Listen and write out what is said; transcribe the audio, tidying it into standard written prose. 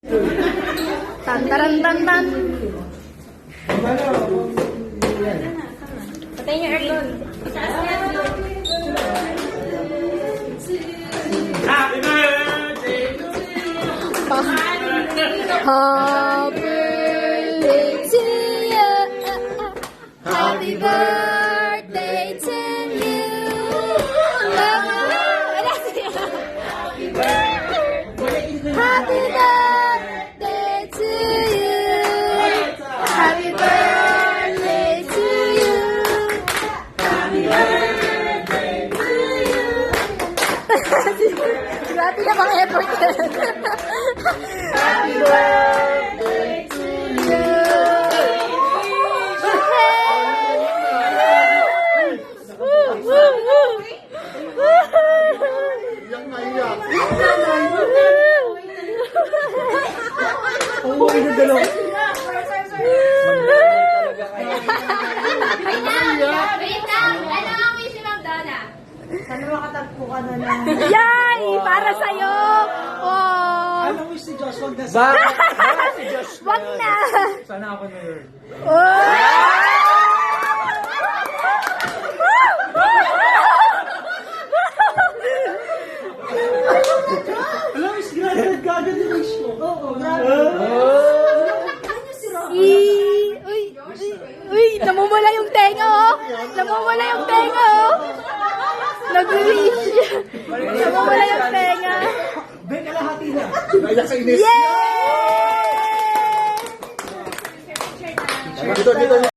Tan taran tan tan. Patayin yung aircon. Happy birthday to Happy birthday to you. Happy birthday to you. Happy birthday to you. Happy birthday to you. Happy birthday to you. Grabe na mga effort. Happy birthday to you. Iyak na iyak. Oo, ito dalawa. Wait lang! Ano ang wish ni Ma'am Donna? Sana makatagpo ka na lang. Yay! Para sa'yo! Oh! Anong wish si Josh? Wag na Ba? Si Josh. Wag na! Sana ako na yun. Alam, wish gagad yung wish mo. Oo, grabe. Uy, namumula yung tenga, oh! Namumula yung tenga, oh! Nag-wish siya. Namumula yung tenga. Ben, kalahati na. Naiyak sa inis. Yay! Dito, dito.